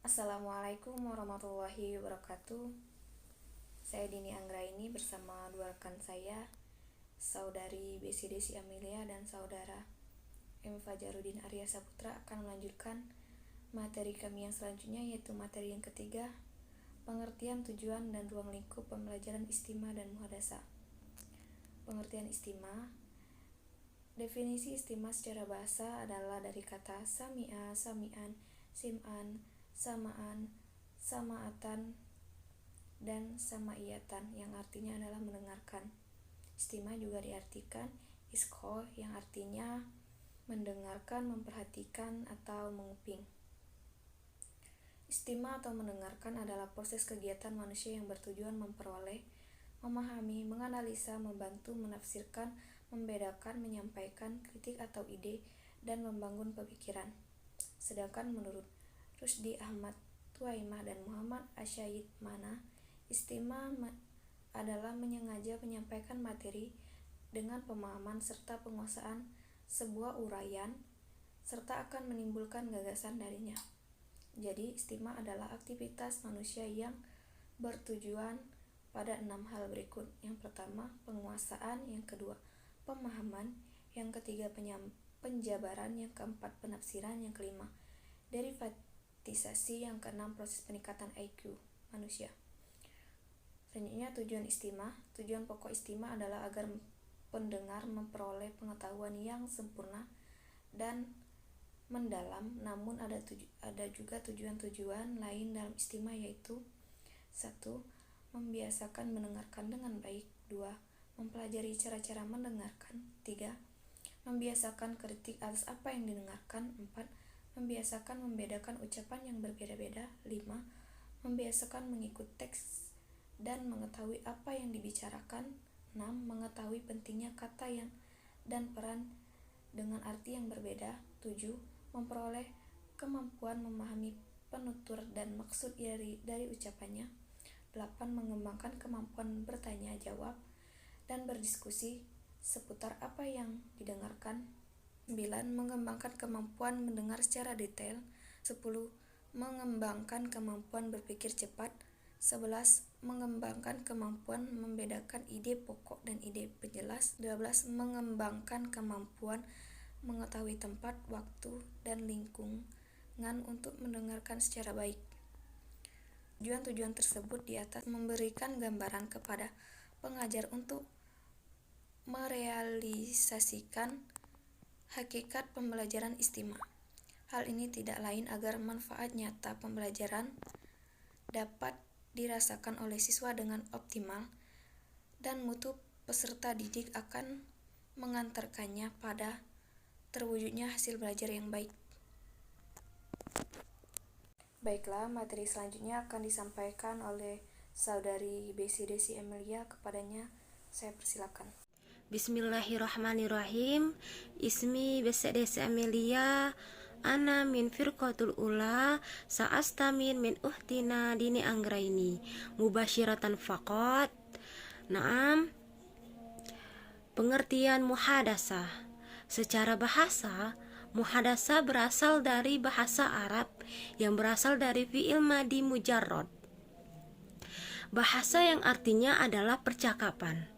Assalamualaikum warahmatullahi wabarakatuh. Saya Dini Anggraini bersama dua rekan saya, Saudari Besi Desi Amelia dan Saudara M. Fajarudin Arya Saputra akan melanjutkan materi kami yang selanjutnya, yaitu materi yang ketiga, pengertian, tujuan, dan ruang lingkup pembelajaran istimah dan muhadasah. Pengertian istimah. Definisi istimah secara bahasa adalah dari kata sami'a, sami'an, sim'an, samaan, samaatan, dan samaiyatan yang artinya adalah mendengarkan. Istimah juga diartikan isko yang artinya mendengarkan, memperhatikan, atau menguping. Istimah atau mendengarkan adalah proses kegiatan manusia yang bertujuan memperoleh, memahami, menganalisa, membantu, menafsirkan, membedakan, menyampaikan kritik atau ide, dan membangun pemikiran. Sedangkan menurut Rusdi Ahmad Tuaimah dan Muhammad Asyayid Mana, istimah adalah menyengaja menyampaikan materi dengan pemahaman serta penguasaan sebuah uraian, serta akan menimbulkan gagasan darinya. Jadi, istimah adalah aktivitas manusia yang bertujuan pada 6 hal berikut. Yang pertama, penguasaan. Yang kedua, pemahaman. Yang ketiga, penjabaran. Yang keempat, penafsiran. Yang kelima, derivatisasi. Yang keenam, proses peningkatan IQ manusia. Selanjutnya, tujuan istimah. Tujuan pokok istimah adalah agar pendengar memperoleh pengetahuan yang sempurna dan mendalam. Namun ada juga tujuan-tujuan lain dalam istimah, yaitu 1. Membiasakan mendengarkan dengan baik. 2. Mempelajari cara-cara mendengarkan. 3. Membiasakan kritik atas apa yang didengarkan. 4. Membiasakan membedakan ucapan yang berbeda-beda. 5. Membiasakan mengikuti teks dan mengetahui apa yang dibicarakan. 6. Mengetahui pentingnya kata dan peran dengan arti yang berbeda. 7. Memperoleh kemampuan memahami penutur dan maksud dari ucapannya. 8. Mengembangkan kemampuan bertanya jawab dan berdiskusi seputar apa yang didengarkan. 9. Mengembangkan kemampuan mendengar secara detail. 10. Mengembangkan kemampuan berpikir cepat. 11. Mengembangkan kemampuan membedakan ide pokok dan ide penjelas. 12. Mengembangkan kemampuan mengetahui tempat, waktu, dan lingkungan untuk mendengarkan secara baik. Tujuan-tujuan tersebut di atas memberikan gambaran kepada pengajar untuk merealisasikan hakikat pembelajaran istimah. Hal ini tidak lain agar manfaat nyata pembelajaran dapat dirasakan oleh siswa dengan optimal, dan mutu peserta didik akan mengantarkannya pada terwujudnya hasil belajar yang baik. Baiklah, materi selanjutnya akan disampaikan oleh Saudari Besi Desi Amelia. Kepadanya saya persilakan. Bismillahirrahmanirrahim. Ismi Besi Desi Amelia. Ana min firqatul ula sa'astamin min uhtina Dini Anggraini mubasyiratan faqat. Naam. Pengertian muhadasah. Secara bahasa, muhadasah berasal dari bahasa Arab yang berasal dari fi'il madi mujarrad. Bahasa yang artinya adalah percakapan,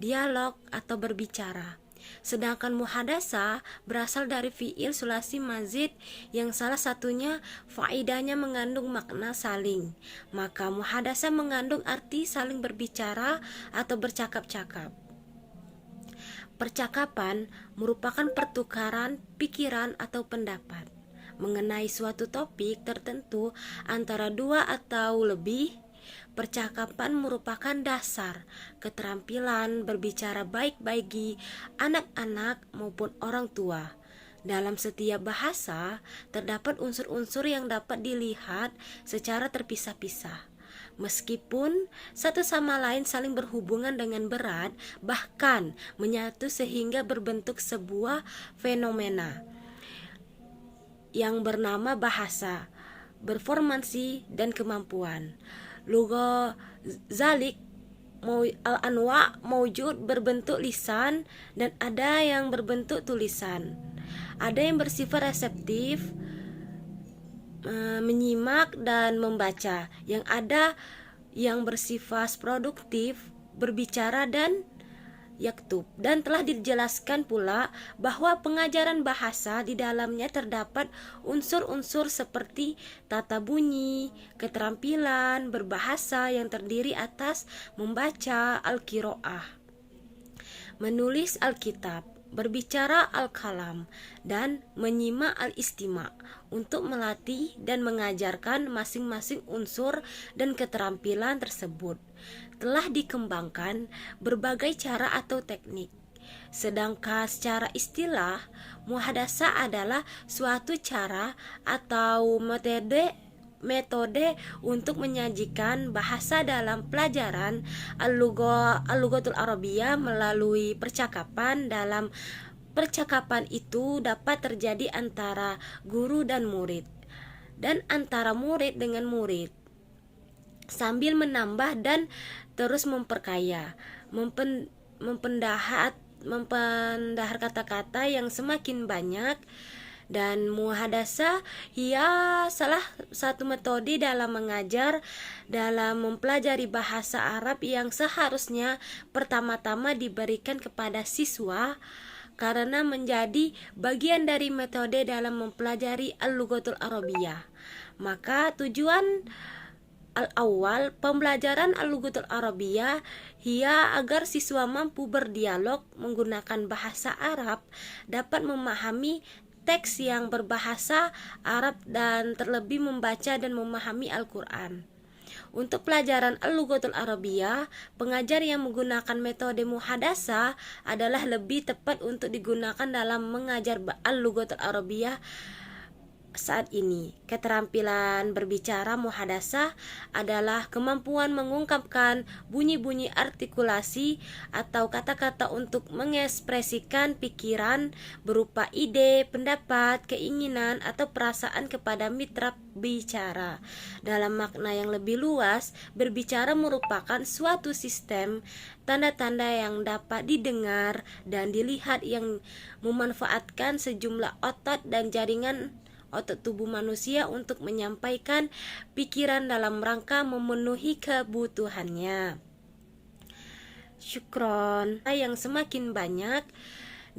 dialog atau berbicara. Sedangkan muhadasah berasal dari fi'il sulasi mazid yang salah satunya faidahnya mengandung makna saling. Maka muhadasah mengandung arti saling berbicara atau bercakap-cakap. Percakapan merupakan pertukaran pikiran atau pendapat mengenai suatu topik tertentu antara dua atau lebih. Percakapan merupakan dasar keterampilan berbicara baik bagi anak-anak maupun orang tua. Dalam setiap bahasa terdapat unsur-unsur yang dapat dilihat secara terpisah-pisah, meskipun satu sama lain saling berhubungan dengan berat, bahkan menyatu sehingga berbentuk sebuah fenomena yang bernama bahasa, berformasi, dan kemampuan. Lugha zalik al-anwa maujud berbentuk lisan dan ada yang berbentuk tulisan. Ada yang bersifat reseptif, menyimak dan membaca, yang ada yang bersifat produktif, berbicara dan yaktub. Dan telah dijelaskan pula bahwa pengajaran bahasa di dalamnya terdapat unsur-unsur seperti tata bunyi, keterampilan berbahasa yang terdiri atas membaca al-qiraah, menulis Alkitab, berbicara al-kalam, dan menyimak al-istima, untuk melatih dan mengajarkan masing-masing unsur dan keterampilan tersebut. Telah dikembangkan berbagai cara atau teknik. Sedangkan secara istilah, muhadasah adalah suatu cara atau metode untuk menyajikan bahasa dalam pelajaran al-lughatul arabiyah melalui percakapan. Dalam percakapan itu dapat terjadi antara guru dan murid, dan antara murid dengan murid, sambil menambah dan terus memperkaya, mempendahar kata-kata yang semakin banyak. Dan muhadasah ia salah satu metode dalam mengajar, dalam mempelajari bahasa Arab yang seharusnya pertama-tama diberikan kepada siswa, karena menjadi bagian dari metode dalam mempelajari al-lughatul arabiyah. Maka tujuan al-awwal pembelajaran al-lughatul arabiyah ia agar siswa mampu berdialog menggunakan bahasa Arab, dapat memahami teks yang berbahasa Arab, dan terlebih membaca dan memahami Al-Quran. Untuk pelajaran al-lughatul arabiyah, pengajar yang menggunakan metode muhadasah adalah lebih tepat untuk digunakan dalam mengajar al-lughatul arabiyah saat ini. Keterampilan berbicara muhadasah adalah kemampuan mengungkapkan bunyi-bunyi artikulasi atau kata-kata untuk mengekspresikan pikiran berupa ide, pendapat, keinginan, atau perasaan kepada mitra bicara. Dalam makna yang lebih luas, berbicara merupakan suatu sistem tanda-tanda yang dapat didengar dan dilihat yang memanfaatkan sejumlah otot dan jaringan otot tubuh manusia untuk menyampaikan pikiran dalam rangka memenuhi kebutuhannya. Syukron. Yang semakin banyak.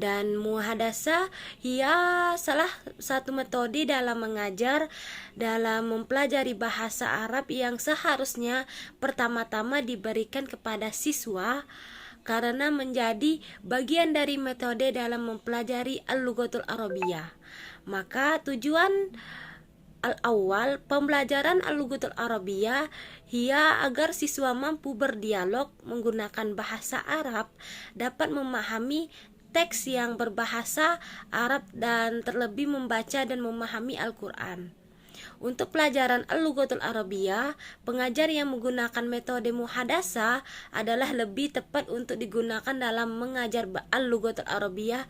Dan muhadasah ia salah satu metode dalam mengajar, dalam mempelajari bahasa Arab yang seharusnya pertama-tama diberikan kepada siswa, karena menjadi bagian dari metode dalam mempelajari al-lughatul arabiyah. Maka tujuan al-awwal pembelajaran al-lughatul arabiyah ia agar siswa mampu berdialog menggunakan bahasa Arab, dapat memahami teks yang berbahasa Arab, dan terlebih membaca dan memahami Al-Quran. Untuk pelajaran al-lughatul arabiyah, pengajar yang menggunakan metode muhadasah adalah lebih tepat untuk digunakan dalam mengajar al-lughatul arabiyah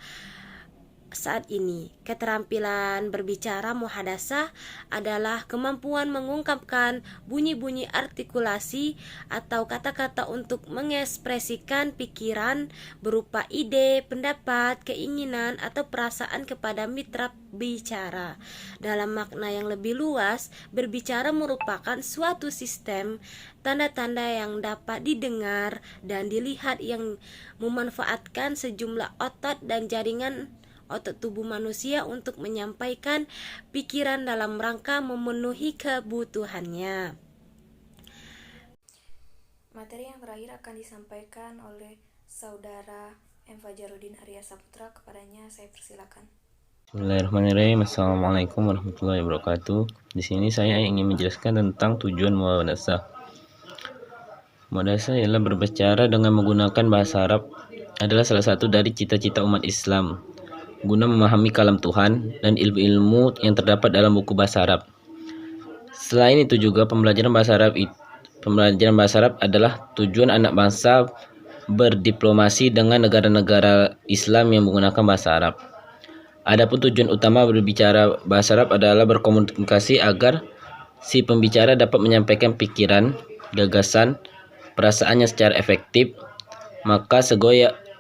saat ini. Keterampilan berbicara muhadasah adalah kemampuan mengungkapkan bunyi-bunyi artikulasi atau kata-kata untuk mengekspresikan pikiran berupa ide, pendapat, keinginan, atau perasaan kepada mitra bicara. Dalam makna yang lebih luas, berbicara merupakan suatu sistem tanda-tanda yang dapat didengar dan dilihat yang memanfaatkan sejumlah otot dan jaringan otot tubuh manusia untuk menyampaikan pikiran dalam rangka memenuhi kebutuhannya. Materi yang terakhir akan disampaikan oleh Saudara M. Fajarudin Arya Saputra. Kepadanya saya persilakan. Bismillahirrahmanirrahim. Assalamualaikum warahmatullahi wabarakatuh. Di sini saya ingin menjelaskan tentang tujuan muhadasah. Muhadasah ialah berbicara dengan menggunakan bahasa Arab adalah salah satu dari cita-cita umat Islam guna memahami kalam Tuhan dan ilmu-ilmu yang terdapat dalam buku bahasa Arab. Selain itu juga pembelajaran bahasa Arab adalah tujuan anak bangsa berdiplomasi dengan negara-negara Islam yang menggunakan bahasa Arab. Adapun tujuan utama berbicara bahasa Arab adalah berkomunikasi agar si pembicara dapat menyampaikan pikiran, gagasan, perasaannya secara efektif. Maka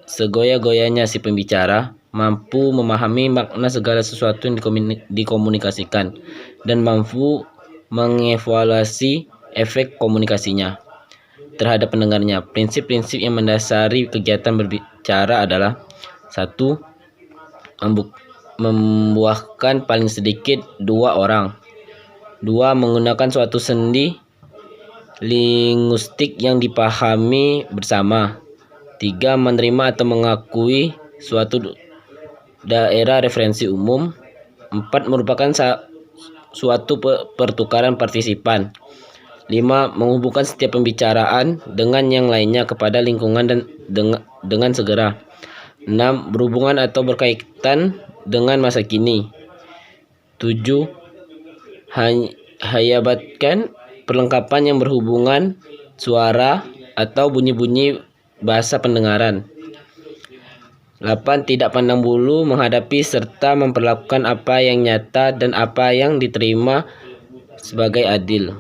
segoya-goyanya si pembicara, mampu memahami makna segala sesuatu yang dikomunikasikan, dan mampu mengevaluasi efek komunikasinya terhadap pendengarnya. Prinsip-prinsip yang mendasari kegiatan berbicara adalah: 1. Membuahkan paling sedikit 2 orang. 2. Menggunakan suatu sendi linguistik yang dipahami bersama. 3. Menerima atau mengakui suatu daerah referensi umum. 4. Merupakan suatu pertukaran partisipan. 5. Menghubungkan setiap pembicaraan dengan yang lainnya kepada lingkungan dan dengan segera. 6. Berhubungan atau berkaitan dengan masa kini. 7. Hayabatkan perlengkapan yang berhubungan suara atau bunyi-bunyi bahasa pendengaran. 8. Tidak pandang bulu menghadapi serta memperlakukan apa yang nyata dan apa yang diterima sebagai adil.